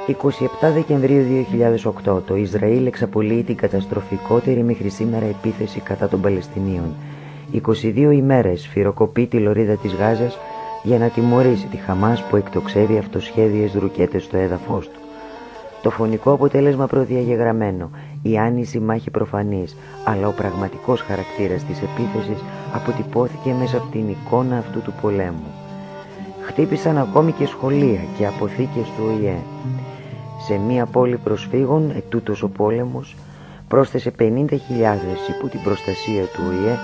27 Δεκεμβρίου 2008 το Ισραήλ εξαπολύει την καταστροφικότερη μέχρι σήμερα επίθεση κατά των Παλαιστινίων. 22 ημέρες σφυροκοπεί τη λωρίδα της Γάζας για να τιμωρήσει τη Χαμάς που εκτοξεύει αυτοσχέδιες ρουκέτες στο έδαφος του. Το φωνικό αποτέλεσμα προδιαγεγραμμένο, η άνηση μάχη προφανής, αλλά ο πραγματικός χαρακτήρας της επίθεσης αποτυπώθηκε μέσα από την εικόνα αυτού του πολέμου. Χτύπησαν ακόμη και σχολεία και αποθήκες του ΟΗΕ. Σε μία πόλη προσφύγων, ετούτος ο πόλεμος, πρόσθεσε 50.000 υπό την προστασία του ΟΗΕ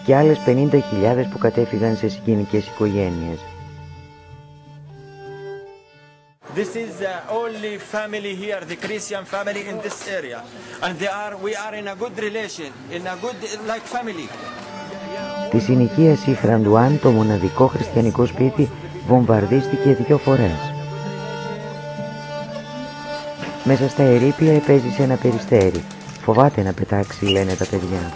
και άλλες 50.000 που κατέφυγαν σε συγγενικές οικογένειες. This is the only family here, the Christian family in this area, and we are in a good relation, in a good like family. Στη συνοικίαση Χραντουάν το μοναδικό χριστιανικό σπίτι βομβαρδίστηκε 2 φορές. Μέσα στα ερείπια επέζησε ένα περιστέρι. Φοβάται να πετάξει, λένε τα παιδιά.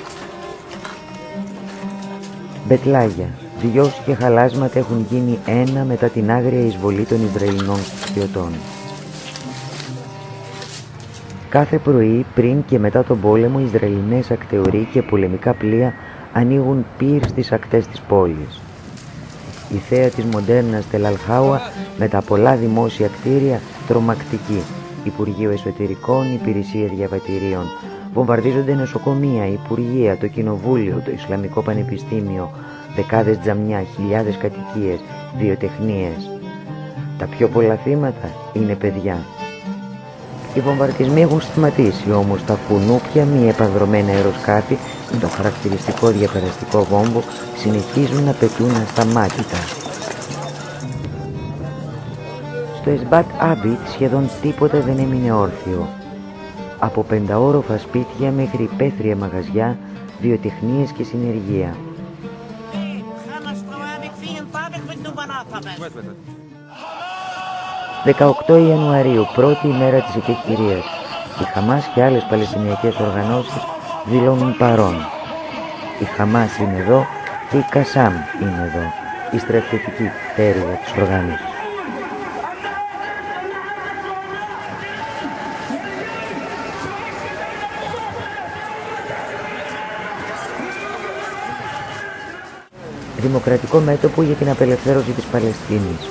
Μπετλάγια, βιώσεις και χαλάσματα έχουν γίνει ένα μετά την άγρια εισβολή των Ισραηλινών στρατιωτών. Κάθε πρωί, πριν και μετά τον πόλεμο, οι Ισραηλινές ακτεωροί και πολεμικά πλοία ανοίγουν πυρ στις ακτές της πόλης. Η θέα της μοντέρνας Τελαλχάουα με τα πολλά δημόσια κτίρια τρομακτική. Υπουργείο Εσωτερικών, Υπηρεσία Διαβατηρίων. Βομβαρδίζονται νοσοκομεία, υπουργεία, το κοινοβούλιο, το Ισλαμικό Πανεπιστήμιο, δεκάδες τζαμιά, χιλιάδες κατοικίες, βιοτεχνίες. Τα πιο πολλά θύματα είναι παιδιά. Οι βομβαρδισμοί έχουν σταματήσει, όμως τα κουνούπια, μη επανδρομένα αεροσκάφη με το χαρακτηριστικό διαπεραστικό βόμβο συνεχίζουν να πετούν ασταμάτητα. Στο Εσμπάτ Άμπιτ σχεδόν τίποτα δεν έμεινε όρθιο. Από πενταόροφα σπίτια μέχρι υπαίθρια μαγαζιά, βιοτεχνίες και συνεργεία. 18 Ιανουαρίου, πρώτη ημέρα της εκεχηρίας. Η Χαμάς και άλλες παλαιστινιακές οργανώσεις δηλώνουν παρόν. Η Χαμάς είναι εδώ και η Κασάμ είναι εδώ, η στρατιωτική πτέρυγα της οργάνωσης. Δημοκρατικό μέτωπο για την απελευθέρωση της Παλαιστίνης.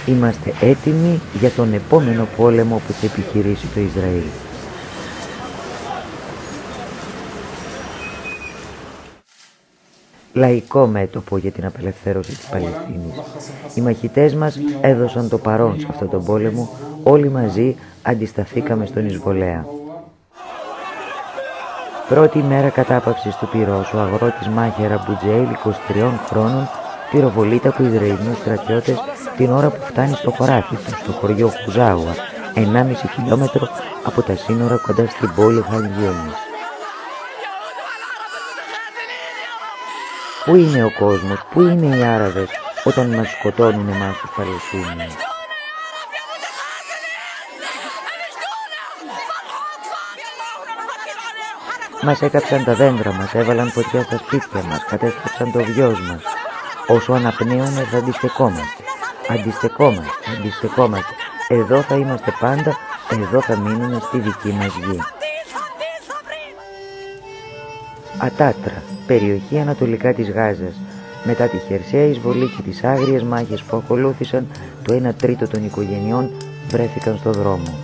Είμαστε έτοιμοι για τον επόμενο πόλεμο που θα επιχειρήσει το Ισραήλ. Λαϊκό μέτωπο για την απελευθέρωση της Παλαιστίνης. Οι μαχητές μας έδωσαν το παρόν σε αυτόν τον πόλεμο, όλοι μαζί αντισταθήκαμε στον εισβολέα. Πρώτη μέρα κατάπαυσης του πυρός, ο αγρότης Μάχερα Μπουτζέιλ, 23 χρόνων, πυροβολείται από Ισραηλινούς στρατιώτες την ώρα που φτάνει στο χωράφι του, στο χωριό Χουζάουα, 1,5 χιλιόμετρο από τα σύνορα κοντά στην πόλη Χαν-Γιούνις. Πού είναι ο κόσμος, πού είναι οι Άραβες όταν μας σκοτώνουν εμάς τους Παλαιστίνιους? Μας έκαψαν τα δέντρα μας, έβαλαν φωτιά στα σπίτια μας, κατέστρεψαν το βιός μας. Όσο αναπνέουμε θα αντιστεκόμαστε. Αντιστεκόμαστε. Εδώ θα είμαστε πάντα, εδώ θα μείνουμε στη δική μας γη. Ατάτρα, περιοχή ανατολικά της Γάζας. Μετά τη χερσαία εισβολή και τις άγριες μάχες που ακολούθησαν, το 1/3 των οικογενειών βρέθηκαν στο δρόμο.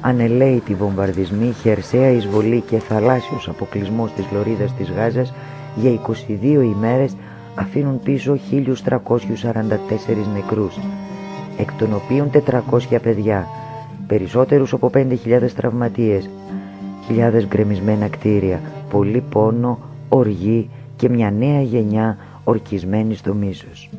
Ανελαίητοι βομβαρδισμοί, χερσαία εισβολή και θαλάσσιος αποκλεισμός της λωρίδας της Γάζας για 22 ημέρες αφήνουν πίσω 1.344 νεκρούς, εκ των οποίων 400 παιδιά, περισσότερους από 5.000 τραυματίες, χιλιάδες γκρεμισμένα κτίρια, πολύ πόνο, οργή και μια νέα γενιά ορκισμένη στο μίσος.